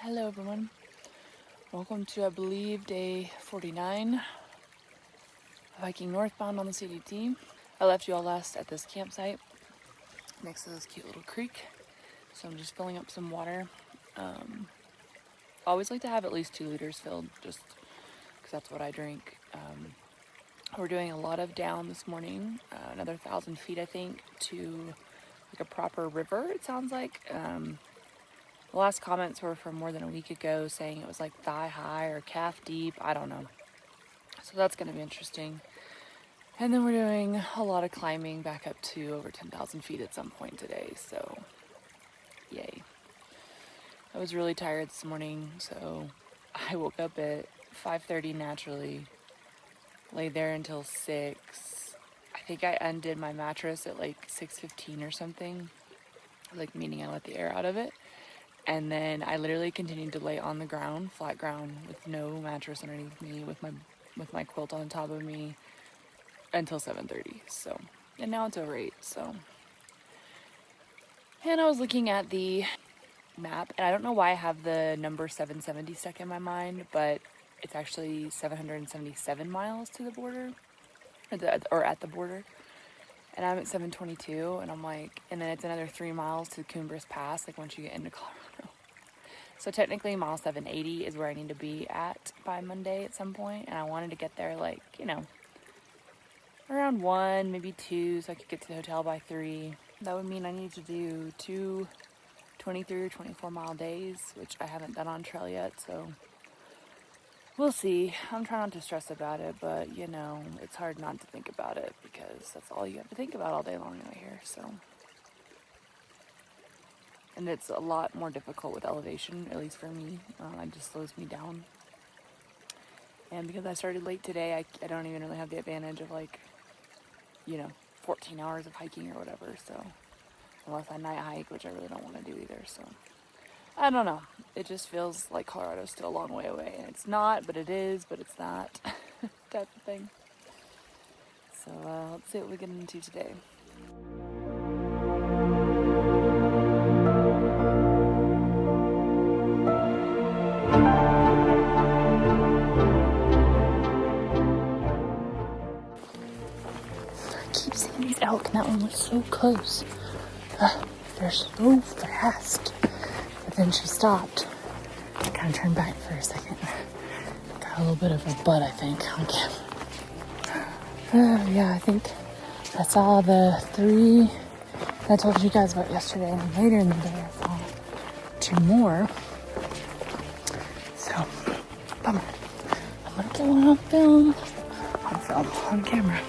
Hello everyone, welcome to I believe day 49 of hiking northbound on the CDT. I left you all last at this campsite next to this cute little creek, so I'm just filling up some water. I always like to have at least 2 liters filled just because that's what I drink. We're doing a lot of down this morning, another 1,000 feet I think to like a proper river it sounds like. The last comments were from more than a week ago saying it was like thigh high or calf deep. I don't know. So that's going to be interesting. And then we're doing a lot of climbing back up to over 10,000 feet at some point today. So yay. I was really tired this morning. So I woke up at 5:30 naturally. Lay there until 6. I think I undid my mattress at like 6:15 or something. Like meaning I let the air out of it. And then I literally continued to lay on the ground, flat ground, with no mattress underneath me, with my quilt on top of me, until 7:30. So, and now it's over 8. So, and I was looking at the map, and I don't know why I have the number 770 stuck in my mind, but it's actually 777 miles to the border, or at the border. And I'm at 722, and I'm like, and then it's another 3 miles to Cumbres Pass, like once you get into Colorado. So technically mile 780 is where I need to be at by Monday at some point, and I wanted to get there like, around 1, maybe 2, so I could get to the hotel by 3. That would mean I need to do 2 23 or 24 mile days, which I haven't done on trail yet, so we'll see. I'm trying not to stress about it, but it's hard not to think about it because that's all you have to think about all day long right here, so. And it's a lot more difficult with elevation, at least for me. It just slows me down. And because I started late today, I don't even really have the advantage of 14 hours of hiking or whatever. So, unless I night hike, which I really don't want to do either. So, I don't know. It just feels like Colorado's still a long way away. And it's not, but it is, but it's not type of thing. So, let's see what we get into today. These elk, and that one was so close. They're so fast. But then she stopped. I kind of turned back for a second. Got a little bit of a butt, I think, on camera. Yeah, I think I saw the 3 I told you guys about yesterday, and then later in the day I saw 2 more. So, bummer. I'm gonna get one on camera.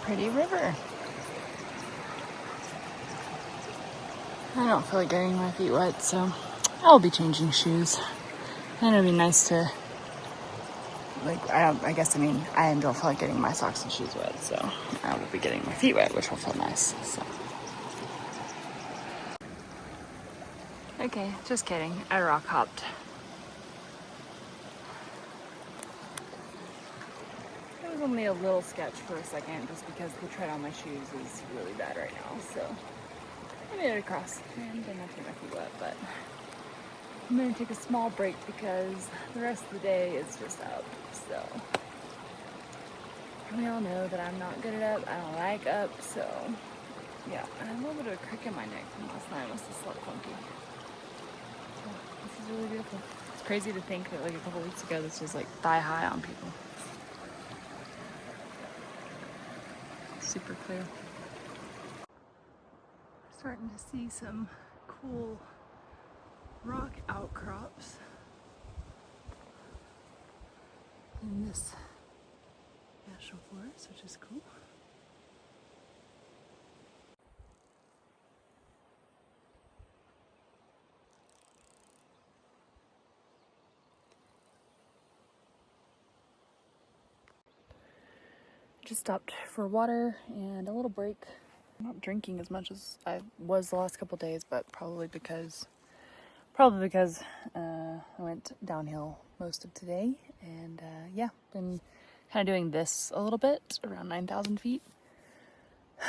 Pretty river. I don't feel like getting my feet wet, so I'll be changing shoes. And it'll be nice to, I don't feel like getting my socks and shoes wet, so I will be getting my feet wet, which will feel nice, so. Okay, just kidding. I rock hopped. It was only a little sketch for a second, just because the tread on my shoes is really bad right now, so I made it across and didn't have to get my feet wet, but I'm gonna take a small break because the rest of the day is just up, so. We all know that I'm not good at up, I don't like up, so yeah. And a little bit of a crick in my neck from last night. I must have slept funky. So, this is really beautiful. It's crazy to think that like a couple weeks ago this was like thigh high on people. Super clear. Starting to see some cool rock outcrops in this national forest, which is cool. Just stopped for water and a little break. I'm not drinking as much as I was the last couple days, but probably because I went downhill most of today, and been kind of doing this a little bit, around 9,000 feet.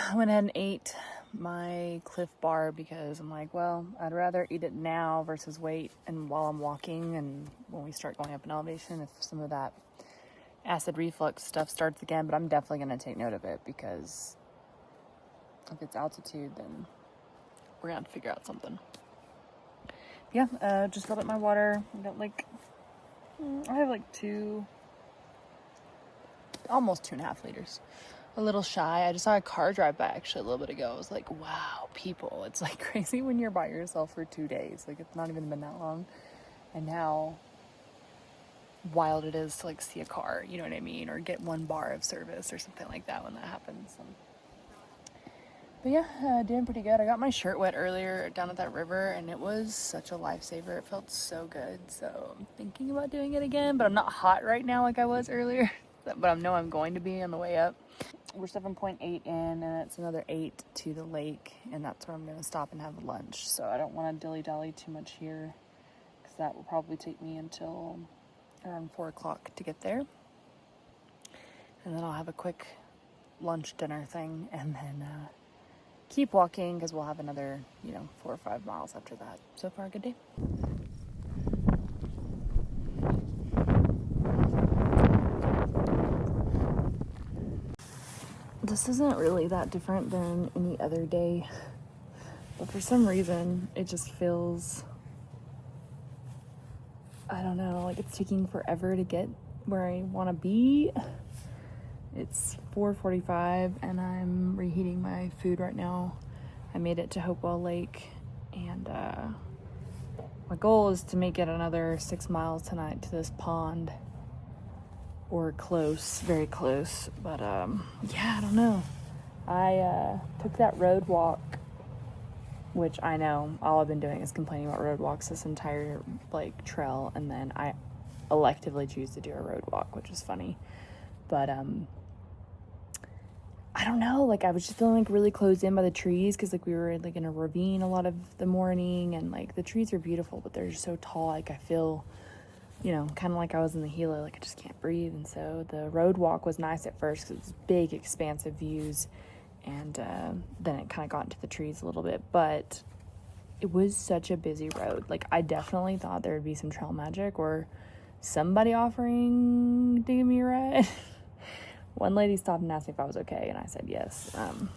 I went ahead and ate my Cliff Bar because I'm like, well, I'd rather eat it now versus wait and while I'm walking, and when we start going up in elevation, if some of that acid reflux stuff starts again. But I'm definitely going to take note of it, because if it's altitude, then we're going to have to figure out something. Yeah, just filled up my water. I got I have almost 2.5 liters. A little shy. I just saw a car drive by actually a little bit ago. I was like, wow, people. It's like crazy when you're by yourself for 2 days. Like, it's not even been that long. And how wild it is to like see a car, you know what I mean? Or get one bar of service or something like that when that happens. But yeah, doing pretty good. I got my shirt wet earlier down at that river, and it was such a lifesaver. It felt so good. So I'm thinking about doing it again, but I'm not hot right now like I was earlier. But I know I'm going to be on the way up. We're 7.8 in, and it's another 8 to the lake, and that's where I'm going to stop and have lunch. So I don't want to dilly-dally too much here, because that will probably take me until around 4 o'clock to get there. And then I'll have a quick lunch dinner thing, and then keep walking, because we'll have another 4 or 5 miles after that. So far, a good day. This isn't really that different than any other day, but for some reason it just feels, I don't know, like it's taking forever to get where I want to be. It's 4:45 and I'm reheating my food right now. I made it to Hopewell Lake, and my goal is to make it another 6 miles tonight to this pond, or close, very close. But yeah, I don't know. I took that road walk, which I know all I've been doing is complaining about road walks this entire trail, and then I electively choose to do a road walk, which is funny. But I don't know, I was just feeling really closed in by the trees, because we were in a ravine a lot of the morning, and the trees are beautiful, but they're just so tall. I feel, kind of like I was in the Gila, I just can't breathe. And so the road walk was nice at first, because it's big, expansive views, and then it kind of got into the trees a little bit, but it was such a busy road. I definitely thought there would be some trail magic or somebody offering to give me a ride. One lady stopped and asked me if I was okay, and I said yes. And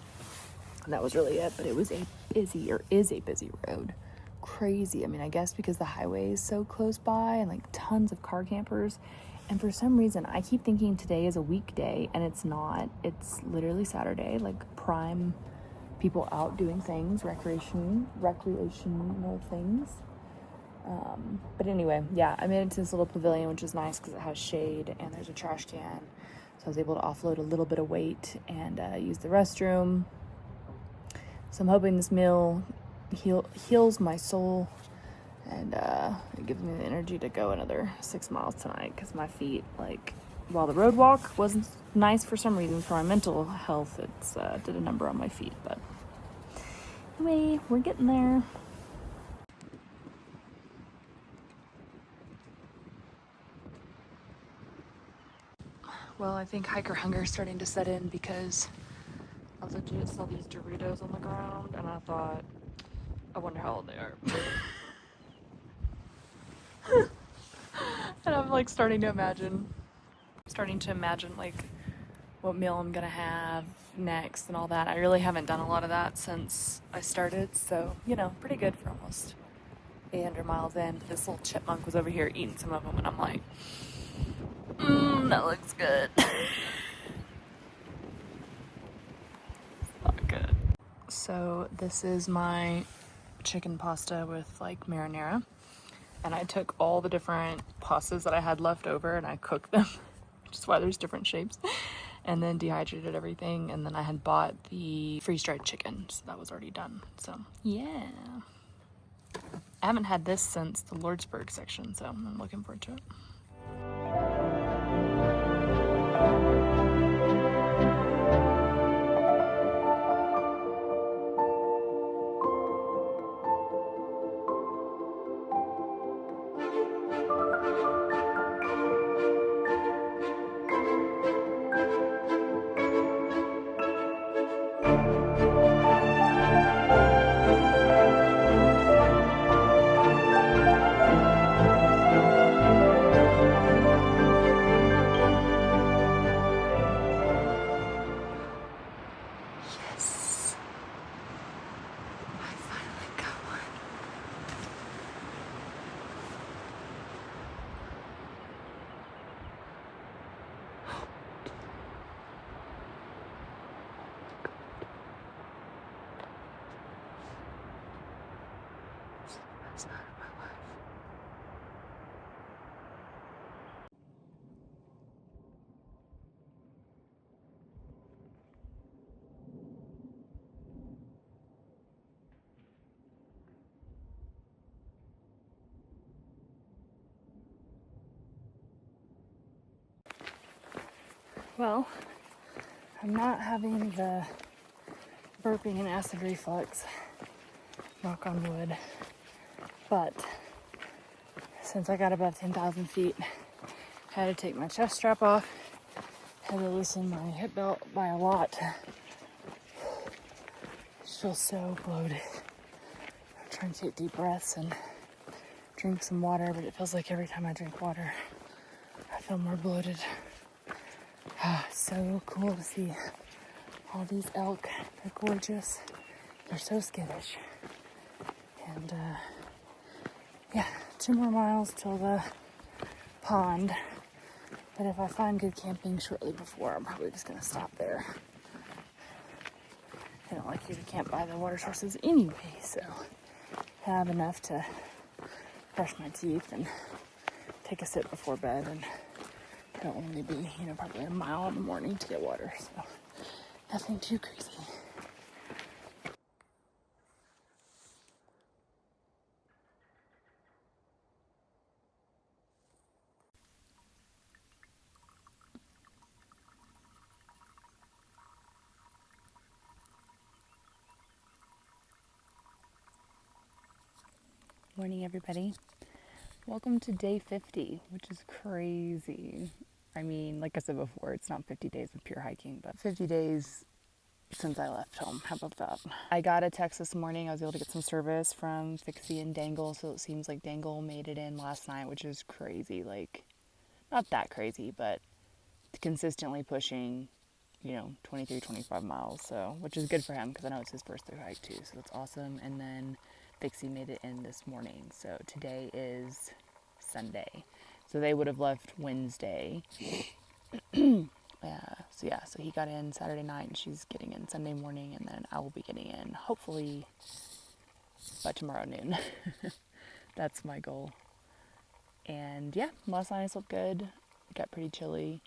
that was really it, but it was is a busy road. Crazy. I mean, I guess because the highway is so close by, and tons of car campers. And for some reason, I keep thinking today is a weekday, and it's not. It's literally Saturday, prime people out doing things, recreational things. But anyway, yeah, I made it to this little pavilion, which is nice because it has shade and there's a trash can. So I was able to offload a little bit of weight and use the restroom. So I'm hoping this meal heals my soul, and it gives me the energy to go another 6 miles tonight, because my feet, while the road walk wasn't nice for some reason, for my mental health, it's did a number on my feet. But anyway, we're getting there. Well, I think hiker hunger is starting to set in, because I legit saw these Doritos on the ground, and I thought, I wonder how old they are. And I'm starting to imagine what meal I'm gonna have next and all that. I really haven't done a lot of that since I started, so pretty good for almost 800 miles in. This little chipmunk was over here eating some of them, and I'm like, that looks good. Not good. So this is my chicken pasta with marinara, and I took all the different pastas that I had left over and I cooked them, which is why there's different shapes, and then dehydrated everything, and then I had bought the freeze-dried chicken, so that was already done. So yeah, I haven't had this since the Lordsburg section, so I'm looking forward to it. Well, I'm not having the burping and acid reflux, knock on wood, but since I got above 10,000 feet, I had to take my chest strap off, had to loosen my hip belt by a lot. I just feel so bloated. I'm trying to take deep breaths and drink some water, but it feels like every time I drink water, I feel more bloated. So cool to see all these elk. They're gorgeous. They're so skittish. And yeah, 2 more miles till the pond. But if I find good camping shortly before, I'm probably just gonna stop there. I don't like you to camp by the water sources anyway, so I have enough to brush my teeth and take a sip before bed, and I don't want to be, probably a mile in the morning to get water, so nothing too crazy. Morning, everybody. Welcome to day 50, which is crazy. I mean, like I said before, it's not 50 days of pure hiking, but 50 days since I left home. How about that? I got a text this morning. I was able to get some service from Fixie and Dangle, so it seems like Dangle made it in last night, which is crazy. Like, not that crazy, but consistently pushing, 23, 25 miles, so, which is good for him because I know it's his first through hike too, so that's awesome. And then Fixie made it in this morning, so today is Sunday, so they would have left Wednesday. So he got in Saturday night and she's getting in Sunday morning, and then I will be getting in hopefully by tomorrow noon. That's my goal. And yeah, last night I slept good. It got pretty chilly.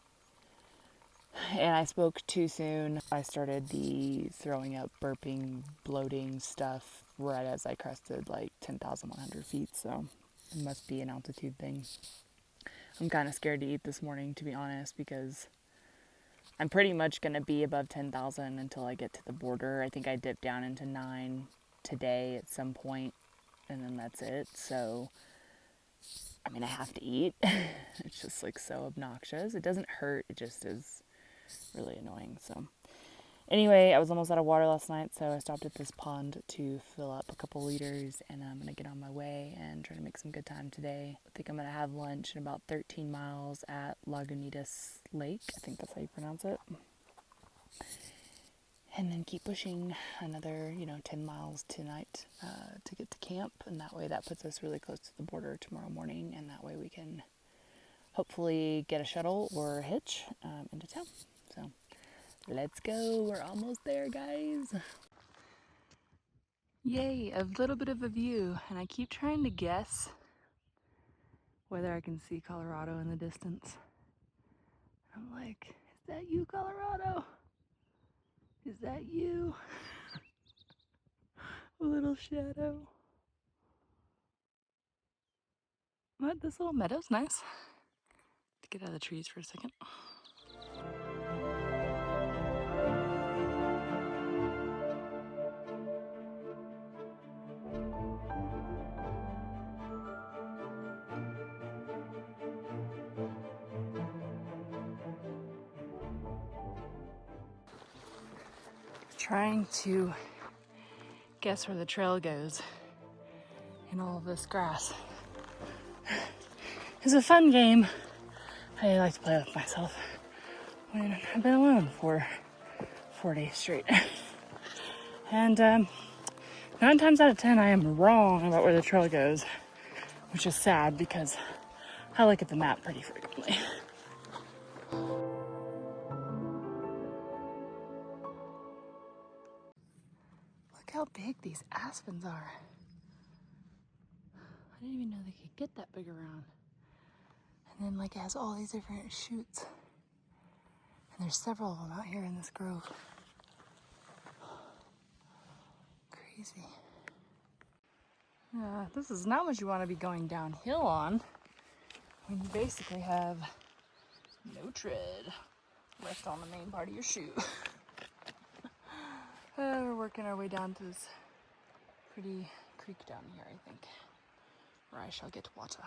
And I spoke too soon. I started the throwing up, burping, bloating stuff right as I crested like 10,100 feet, so it must be an altitude thing. I'm kind of scared to eat this morning, to be honest, because I'm pretty much going to be above 10,000 until I get to the border. I think I dipped down into 9 today at some point, and then that's it. So, I mean, I have to eat. It's just like so obnoxious. It doesn't hurt, it just is really annoying. So anyway, I was almost out of water last night, so I stopped at this pond to fill up a couple liters, and I'm gonna get on my way and try to make some good time today. I think I'm gonna have lunch in about 13 miles at Lagunitas Lake. I think that's how you pronounce it. And then keep pushing another, 10 miles tonight to get to camp, and that way that puts us really close to the border tomorrow morning, and that way we can hopefully get a shuttle or a hitch into town. So let's go. We're almost there, guys. Yay, a little bit of a view. And I keep trying to guess whether I can see Colorado in the distance. I'm like, is that you, Colorado? Is that you? A little shadow. What? This little meadow's nice. To get out of the trees for a second. Trying to guess where the trail goes in all of this grass. It's a fun game. I like to play with myself when I've been alone for 4 days straight. And 9 times out of 10 I am wrong about where the trail goes, which is sad because I look at the map pretty frequently. Look how big these aspens are. I didn't even know they could get that big around. And then like it has all these different shoots. And there's several of them out here in this grove. Crazy. This is not what you want to be going downhill on when you basically have no tread. rest on the main part of your shoe. We're working our way down to this pretty creek down here, I think, where I shall get water.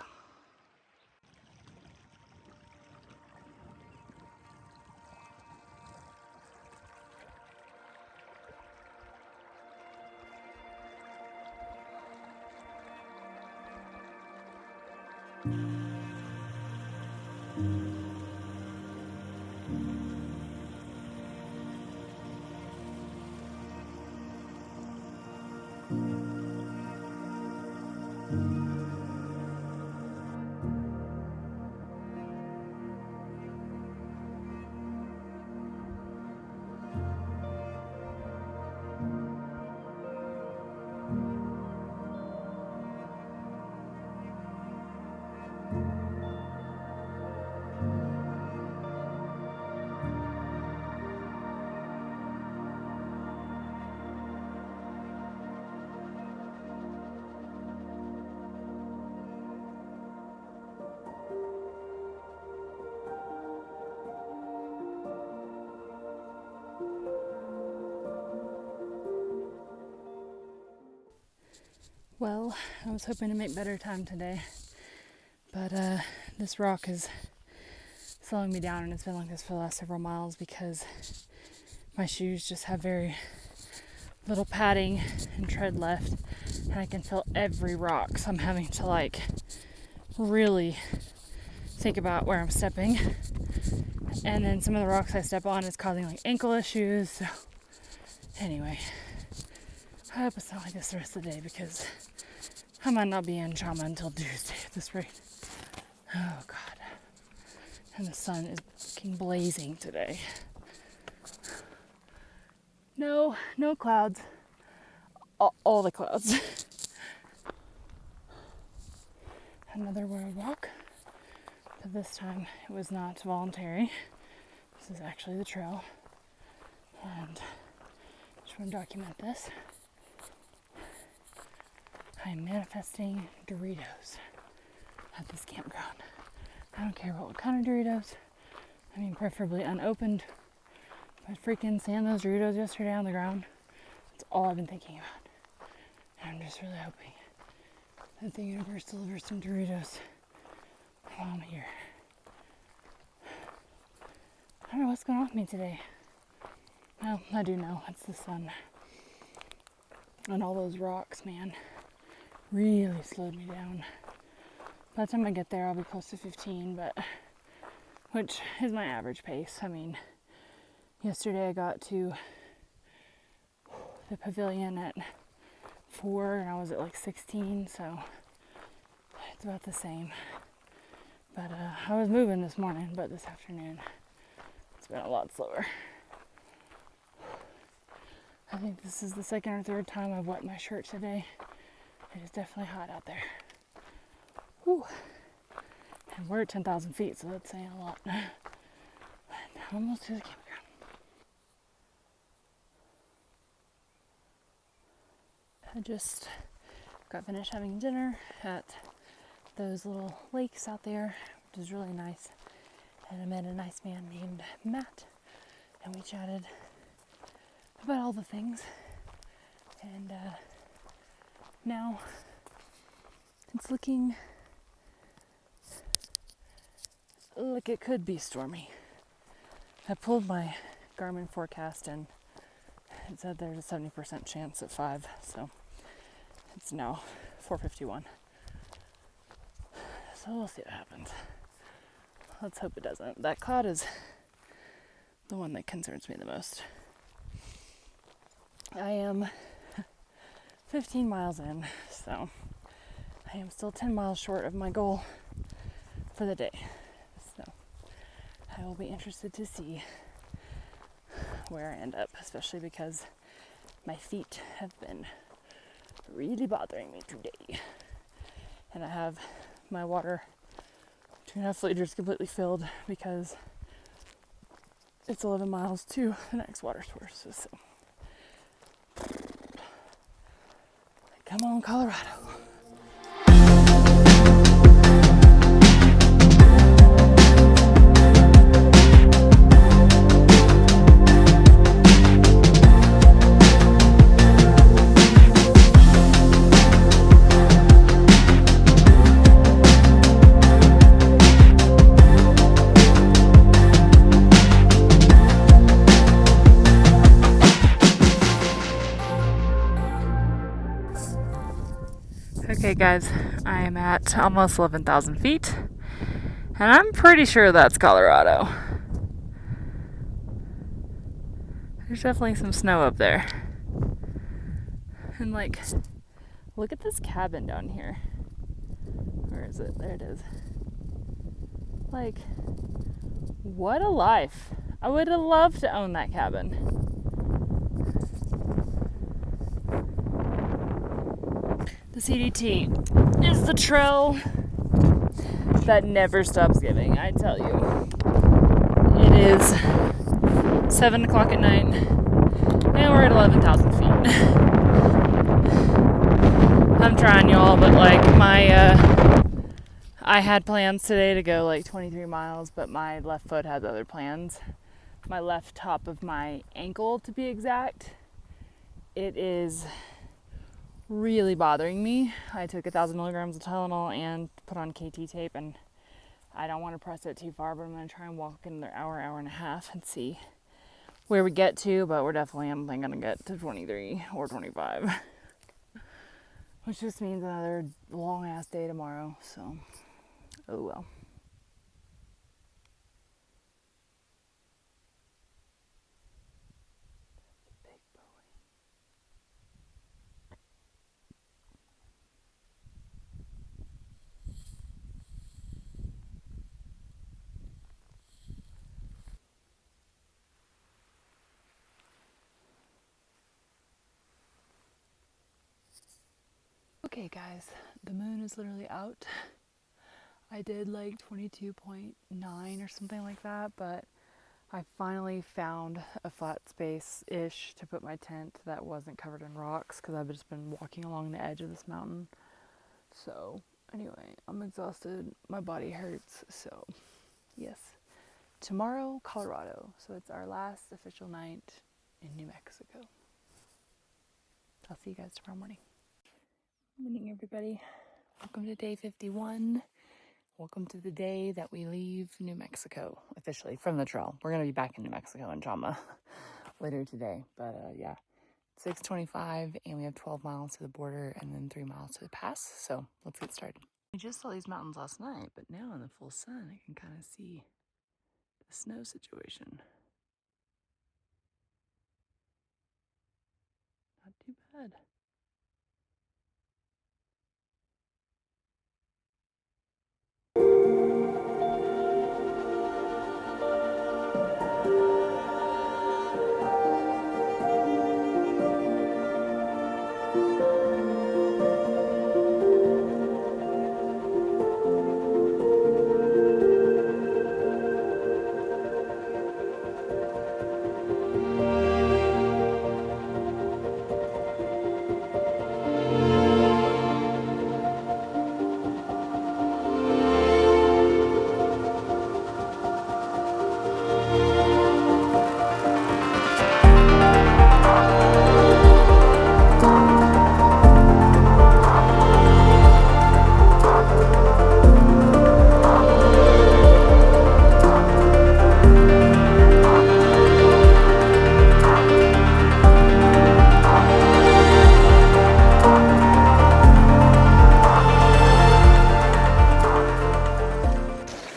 Well, I was hoping to make better time today, but this rock is slowing me down, and it's been like this for the last several miles because my shoes just have very little padding and tread left, and I can feel every rock, so I'm having to like really think about where I'm stepping. And then some of the rocks I step on is causing like ankle issues. So anyway, I hope it's not like this the rest of the day because I might not be in trauma until Tuesday at this rate. Oh God. And the sun is fucking blazing today. No clouds. All the clouds. Another road walk. But this time it was not voluntary. This is actually the trail. And I just want to document this. I am manifesting Doritos at this campground. I don't care about what kind of Doritos. I mean, preferably unopened. But freaking seeing those Doritos yesterday on the ground, that's all I've been thinking about. And I'm just really hoping that the universe delivers some Doritos while I'm here. I don't know what's going on with me today. Well, I do know. It's the sun. And all those rocks, man, really slowed me down. By the time I get there, I'll be close to 15, which is my average pace. I mean, yesterday I got to the pavilion at 4 and I was at like 16, so it's about the same. But I was moving this morning, but this afternoon it's been a lot slower. I think this is the second or third time I've wet my shirt today. It is definitely hot out there. Whew. And we're at 10,000 feet, so that's saying a lot. But I'm almost to the campground. I just got finished having dinner at those little lakes out there, which is really nice. And I met a nice man named Matt, and we chatted about all the things. And now it's looking like it could be stormy. I pulled my Garmin forecast and it said there's a 70% chance at 5, so it's now 4:51. So we'll see what happens. Let's hope it doesn't. That cloud is the one that concerns me the most. I am 15 miles in, so I am still 10 miles short of my goal for the day. So I will be interested to see where I end up, especially because my feet have been really bothering me today. And I have my water 2.5 liters completely filled because it's 11 miles to the next water source. So come on, Colorado. guys, I am at almost 11,000 feet, and I'm pretty sure that's Colorado. There's definitely some snow up there. And like, look at this cabin down here. Where is it? There it is. Like, what a life. I would have loved to own that cabin. The CDT is the trail that never stops giving, I tell you. It is 7 o'clock at night, and we're at 11,000 feet. I'm trying, y'all, but like I had plans today to go like 23 miles, but my left foot has other plans. My left top of my ankle, to be exact, it is really bothering me. I took 1,000 milligrams of Tylenol and put on KT tape, and I don't want to press it too far, but I'm going to try and walk in the hour and a half and see where we get to, but we're definitely, I'm going to get to 23 or 25, which just means another long ass day tomorrow, so oh well. Okay guys, the moon is literally out. I did like 22.9 or something like that, but I finally found a flat space-ish to put my tent that wasn't covered in rocks, because I've just been walking along the edge of this mountain. So anyway, I'm exhausted, my body hurts, so yes. Tomorrow, Colorado, so it's our last official night in New Mexico. I'll see you guys tomorrow morning. Morning, everybody. Welcome to day 51. Welcome to the day that we leave New Mexico, officially, from the trail. We're going to be back in New Mexico in Jama later today. But yeah, 6:25, and we have 12 miles to the border and then 3 miles to the pass. So let's get started. I just saw these mountains last night, but now in the full sun, I can kind of see the snow situation. Not too bad.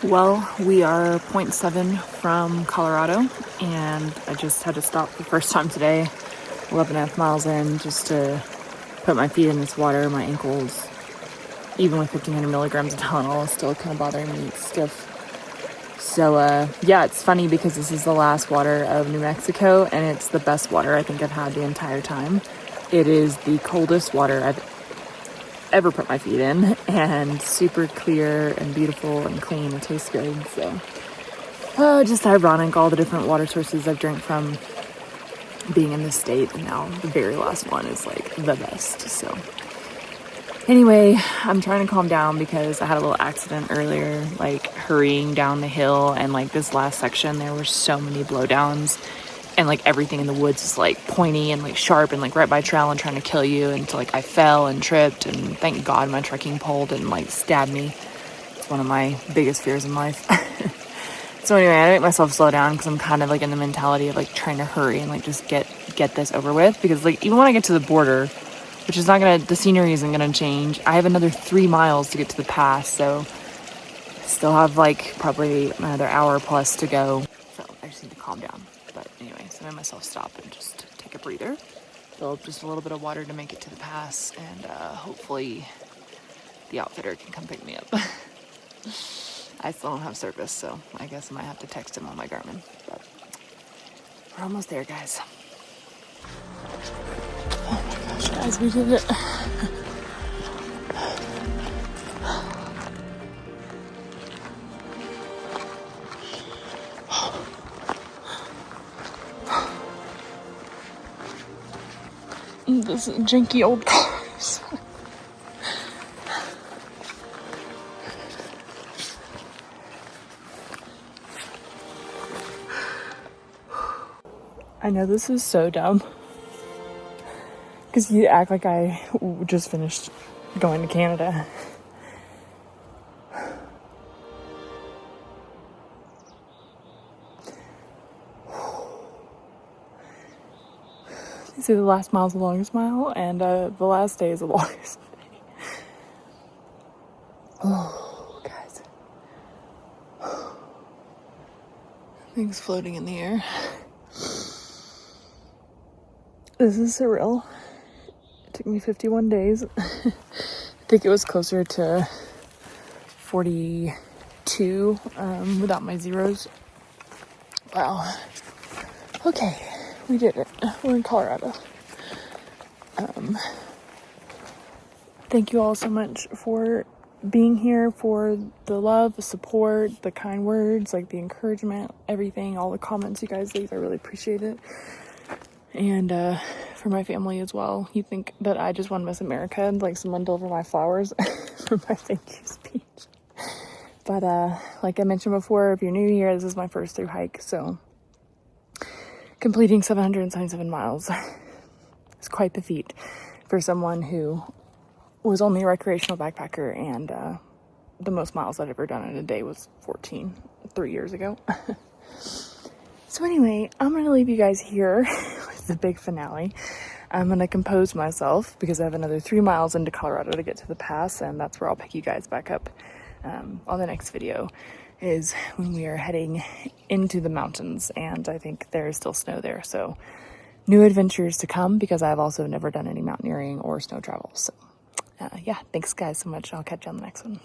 Well, we are 0.7 from Colorado, and I just had to stop the first time today, 11.5 miles in, just to put my feet in this water. My ankles, even with 1,500 milligrams of Tylenol, still kind of bothering me stiff. So yeah, it's funny because this is the last water of New Mexico, and it's the best water I think I've had the entire time. It is the coldest water I've ever put my feet in, and super clear and beautiful and clean. It tastes good. So just ironic, all the different water sources I've drank from being in this state, and now the very last one is like the best. So anyway, I'm trying to calm down because I had a little accident earlier, like hurrying down the hill, and like this last section there were so many blowdowns, and like everything in the woods is like pointy and like sharp and like right by trail and trying to kill you. And so like I fell and tripped, and thank God my trekking pole didn't like stab me. It's one of my biggest fears in life. So anyway, I make myself slow down because I'm kind of like in the mentality of like trying to hurry and like just get this over with, because like even when I get to the border, which is not gonna, the scenery isn't gonna change. I have another 3 miles to get to the pass, so still have like probably another hour plus to go. So I just need to calm down. But anyway, so I made myself stop and just take a breather. Fill up just a little bit of water to make it to the pass, and hopefully the outfitter can come pick me up. I still don't have service, so I guess I might have to text him on my Garmin. But we're almost there, guys. Oh my gosh, guys, we did it. This janky old cars. I know this is so dumb. Because you act like I just finished going to Canada. You see, the last mile is the longest mile, and the last day is the longest day. Oh, guys. Things floating in the air. This is surreal. It took me 51 days. I think it was closer to 42 without my zeros. Wow. Okay, we did it. We're in Colorado. Thank you all so much for being here, for the love, the support, the kind words, like the encouragement, everything, all the comments you guys leave. I really appreciate it. And for my family as well. You think that I just won Miss America and like someone deliver my flowers for my thank you speech. But like I mentioned before, if you're new here, this is my first through hike. So completing 777 miles is quite the feat for someone who was only a recreational backpacker, and the most miles I'd ever done in a day was 14, 3 years ago. So anyway, I'm going to leave you guys here with the big finale. I'm going to compose myself because I have another 3 miles into Colorado to get to the pass, and that's where I'll pick you guys back up on the next video, is when we are heading into the mountains, and I think there is still snow there. So new adventures to come, because I've also never done any mountaineering or snow travel. So yeah, thanks guys so much. I'll catch you on the next one.